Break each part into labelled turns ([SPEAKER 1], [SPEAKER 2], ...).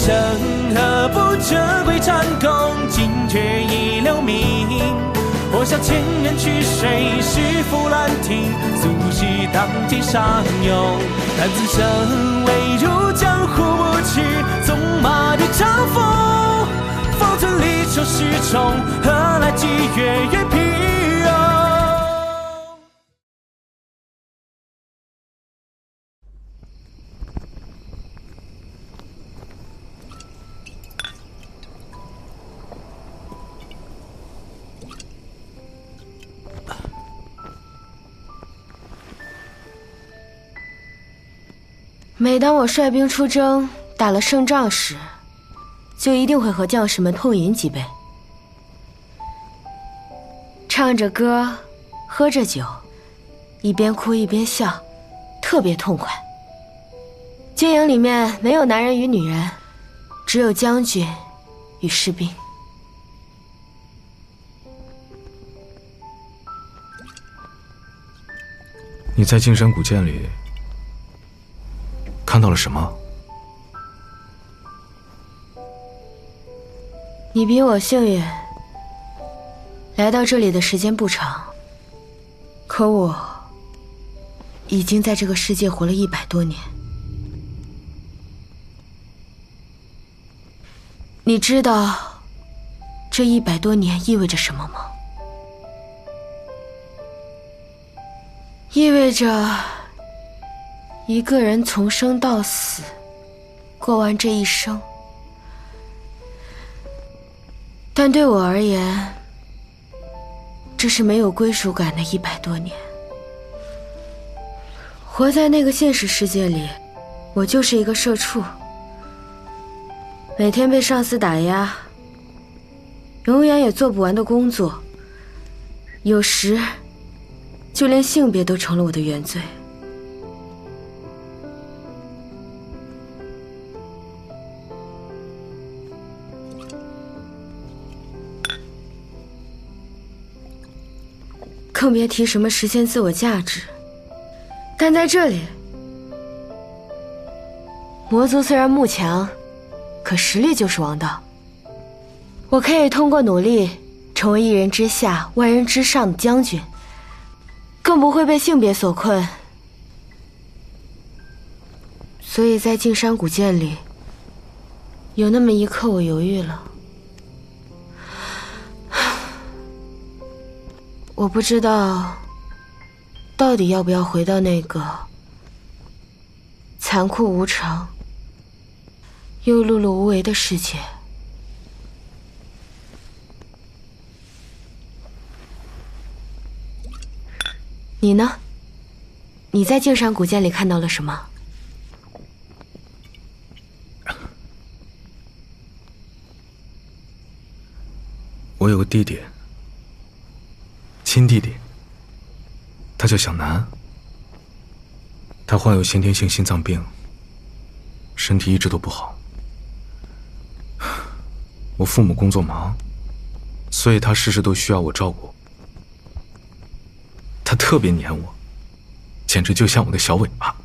[SPEAKER 1] 生何不这归战功，尽绝已留名。或笑千人去，谁是负兰亭？素习当街上涌，但此生未入江湖无趣，纵马与长风。方寸离愁是虫，何来几月月平柔？
[SPEAKER 2] 每当我率兵出征，打了胜仗时，就一定会和将士们痛饮几杯，唱着歌，喝着酒，一边哭一边笑，特别痛快。军营里面没有男人与女人，只有将军与士兵。
[SPEAKER 3] 你在金山古剑里看到了什么？
[SPEAKER 2] 你比我幸运，来到这里的时间不长，可我已经在这个世界活了100多年。你知道这100多年意味着什么吗？意味着一个人从生到死，过完这一生。但对我而言，这是没有归属感的100多年。活在那个现实世界里，我就是一个社畜，每天被上司打压，永远也做不完的工作，有时就连性别都成了我的原罪。更别提什么实现自我价值。但在这里，魔族虽然慕强，可实力就是王道。我可以通过努力成为一人之下万人之上的将军，更不会被性别所困。所以在镜山古剑里，有那么一刻我犹豫了。我不知道到底要不要回到那个残酷无常又碌碌无为的世界。你呢？你在镜山古剑里看到了什么？
[SPEAKER 3] 我有个弟弟，亲弟弟，他叫小南。他患有先天性心脏病，身体一直都不好。我父母工作忙，所以他事事都需要我照顾。他特别黏我，简直就像我的小尾巴。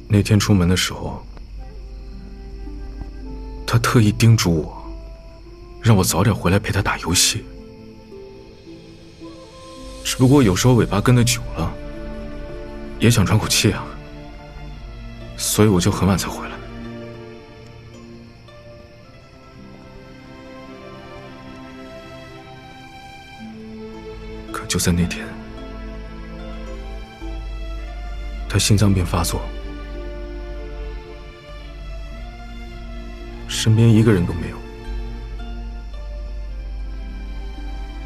[SPEAKER 3] 那天出门的时候，他特意叮嘱我，让我早点回来陪他打游戏。只不过有时候尾巴跟得久了，也想喘口气啊，所以我就很晚才回来。可就在那天，他心脏病发作，身边一个人都没有，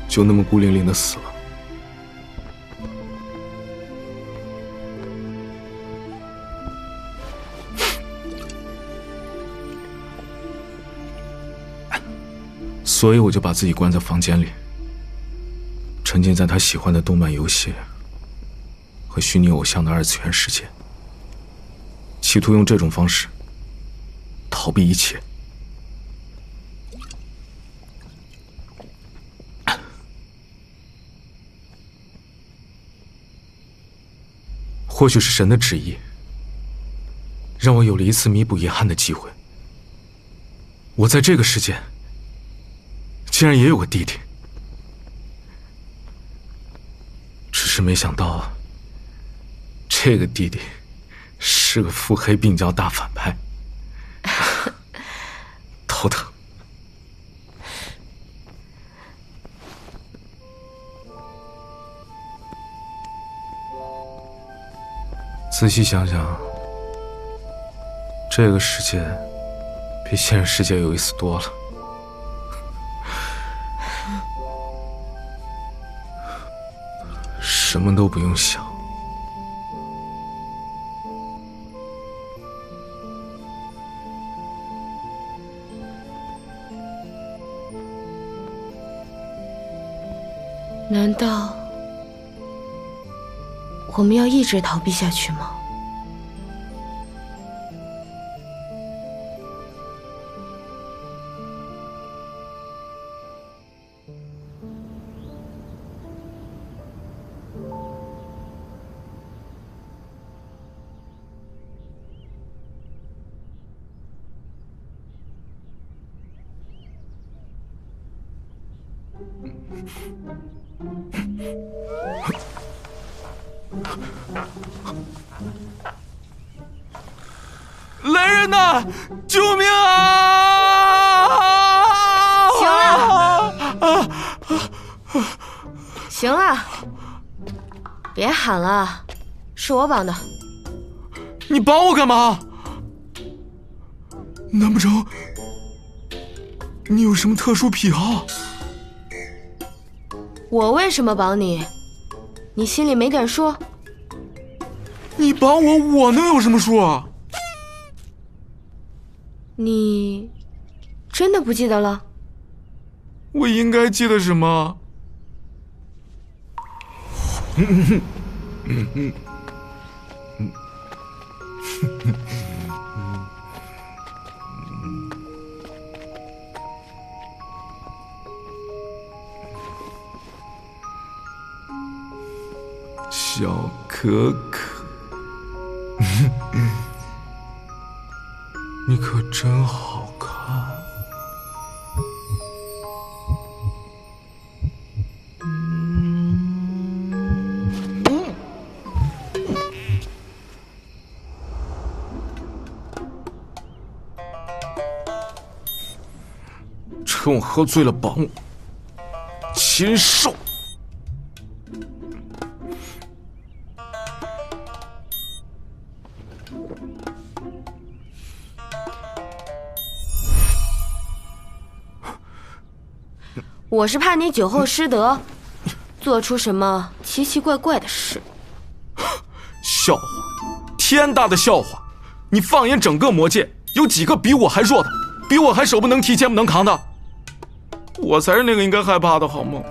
[SPEAKER 3] 就那么孤零零的死了。所以我就把自己关在房间里，沉浸在他喜欢的动漫游戏和虚拟偶像的二次元世界，企图用这种方式逃避一切。或许是神的旨意，让我有了一次弥补遗憾的机会。我在这个世界，竟然也有个弟弟，只是没想到，这个弟弟是个腹黑病娇大反派，头疼。仔细想想，这个世界比现实世界有意思多了。什么都不用想，
[SPEAKER 2] 难道我们要一直逃避下去吗？
[SPEAKER 1] 来人呐！救命啊！
[SPEAKER 2] 行了，行了，别喊了，是我绑的。
[SPEAKER 1] 你绑我干嘛？难不成你有什么特殊癖好？
[SPEAKER 2] 我为什么绑你？你心里没点数？
[SPEAKER 1] 你绑我，我能有什么数啊？
[SPEAKER 2] 你真的不记得了？
[SPEAKER 1] 我应该记得什么？小可可，你可真好看。趁我喝醉了绑我，禽兽！
[SPEAKER 2] 我是怕你酒后失德，做出什么奇奇怪怪的事。
[SPEAKER 1] 笑话，天大的笑话！你放眼整个魔界，有几个比我还弱的，比我还手不能提肩不能扛的？我才是那个应该害怕的，好吗？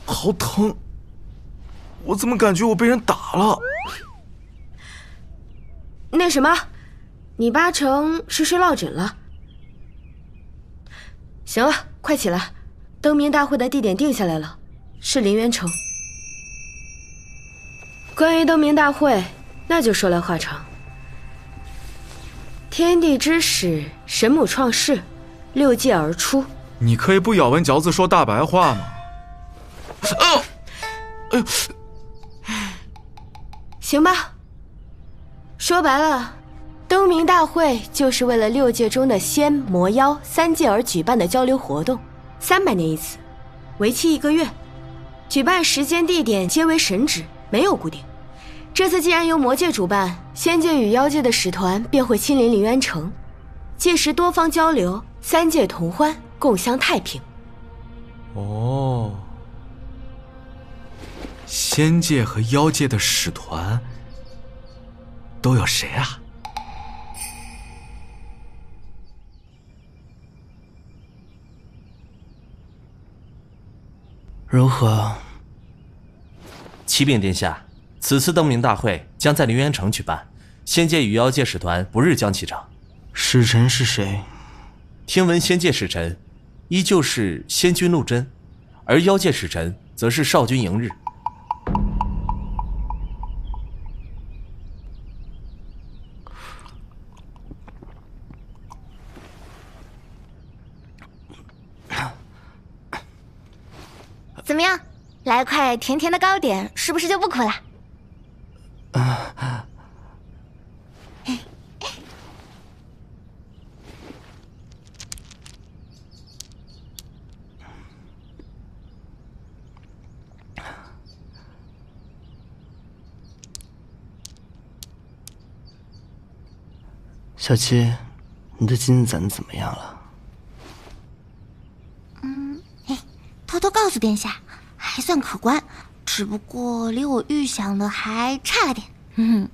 [SPEAKER 1] 好疼！我怎么感觉我被人打了？
[SPEAKER 2] 那什么，你八成是睡落枕了。行了，快起来，灯谜大会的地点定下来了，是凌渊城。关于灯谜大会，那就说来话长。天地之始，神母创世，六界而出。
[SPEAKER 1] 你可以不咬文嚼字说大白话吗？
[SPEAKER 2] 行吧，说白了，灯谜大会就是为了六界中的仙魔妖三界而举办的交流活动，300年一次，为期1个月，举办时间地点皆为神旨，没有固定。这次既然由魔界主办，仙界与妖界的使团便会亲临凌渊城，届时多方交流，三界同欢，共襄太平。
[SPEAKER 1] 哦，仙界和妖界的使团都有谁啊？
[SPEAKER 4] 如何？
[SPEAKER 5] 启禀殿下，此次灯谜大会将在凌渊城举办，仙界与妖界使团不日将启程。
[SPEAKER 4] 使臣是谁？
[SPEAKER 5] 听闻仙界使臣依旧是仙君陆真，而妖界使臣则是少君迎日。
[SPEAKER 4] 怎么样，来块甜甜的糕点，是不是就不苦了？
[SPEAKER 6] 小七，你的金子攒的怎么样了？
[SPEAKER 4] 偷偷告诉殿下，还算可观，只不过离我预想的还差了点。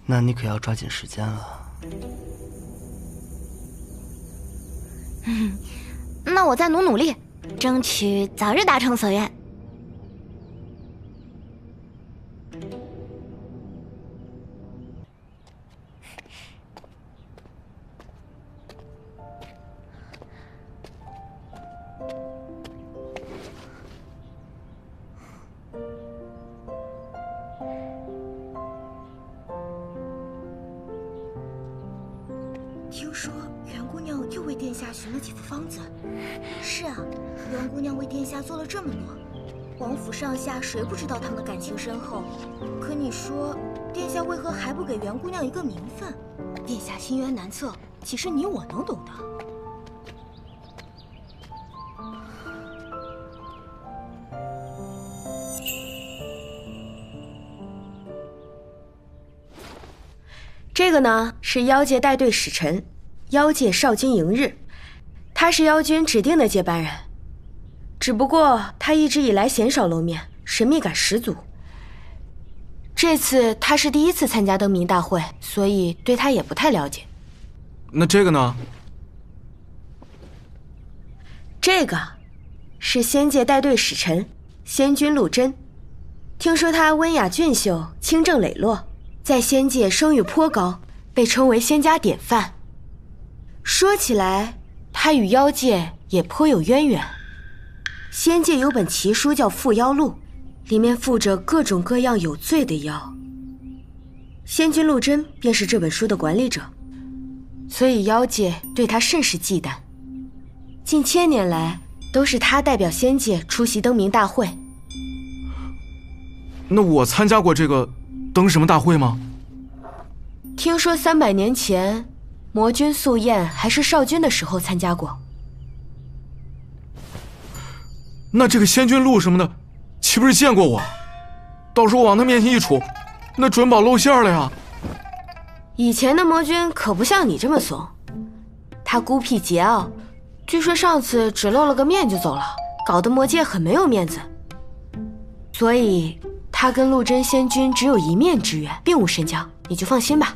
[SPEAKER 6] 那你可要抓紧时间了。
[SPEAKER 4] 那我再努力，争取早日达成所愿。
[SPEAKER 7] 听说袁姑娘又为殿下寻了几副方子。是啊，袁姑娘为殿下做了这么多，王府上下谁不知道他们感情深厚？可你说，殿下为何还不给袁姑娘一个名分？殿下心渊难测，岂是你我能懂的？
[SPEAKER 2] 这个呢是妖界带队使臣，妖界少君迎日，他是妖君指定的接班人，只不过他一直以来鲜少露面，神秘感十足。这次他是第一次参加登明大会，所以对他也不太了解。
[SPEAKER 3] 那这个呢？
[SPEAKER 2] 这个是仙界带队使臣，仙君陆贞。听说他温雅俊秀，清正磊落，在仙界声誉颇高，被称为仙家典范。说起来，他与妖界也颇有渊源。仙界有本奇书叫《缚妖录》，里面附着各种各样有罪的妖。仙君陆贞便是这本书的管理者，所以妖界对他甚是忌惮。近千年来，都是他代表仙界出席登明大会。
[SPEAKER 3] 那我参加过这个登什么大会吗？
[SPEAKER 2] 听说300年前，魔君素燕还是少君的时候参加过。
[SPEAKER 3] 那这个仙君录什么的，岂不是见过我？到时候往他面前一杵，那准保露馅了呀。
[SPEAKER 2] 以前的魔君可不像你这么怂，他孤僻桀骜，据说上次只露了个面就走了，搞得魔界很没有面子。所以他跟陆贞仙君只有一面之缘，并无深交，你就放心吧。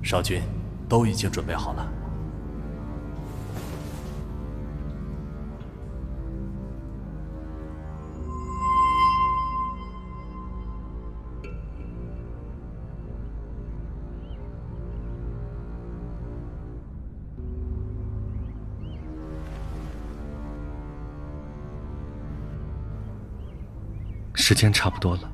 [SPEAKER 5] 少君，都已经准备好了。
[SPEAKER 6] 时间差不多了。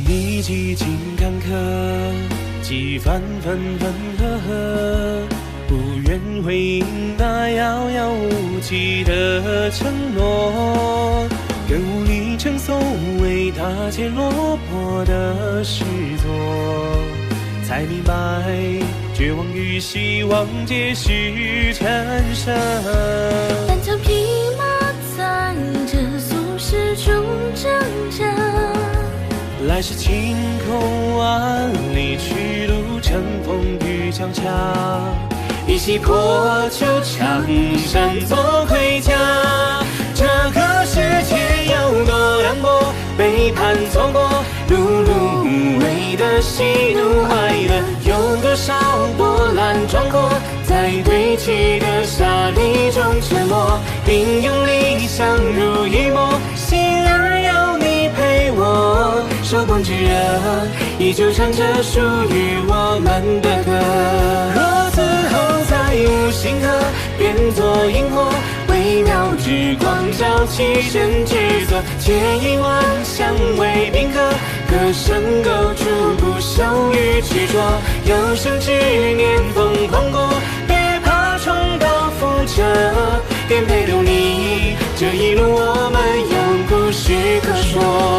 [SPEAKER 1] 你几经坎坷，几番分分合合，不愿回应那遥遥无期的承诺，更无力承受伟大且落魄的实作，才明白绝望与希望皆是产生。
[SPEAKER 8] 单枪匹马在这俗世中挣扎，
[SPEAKER 1] 来时晴空万里，去路乘风雨强洽，一袭破旧长衫做盔甲。这个世界有多凉薄，背叛错过，碌碌无为的喜怒哀乐，有多少波澜壮阔，在堆积的沙砾中沉没，并用理想如一抹，心儿有你陪我，手捧炙热，依旧唱着属于我们的歌。若此后再无星河，变作萤火，微妙之光照其身之色，借一万香为宾客，歌声勾出不朽与执着，有生之年疯狂过，别怕重蹈覆辙，便陪留你，这一路我们有故事可说。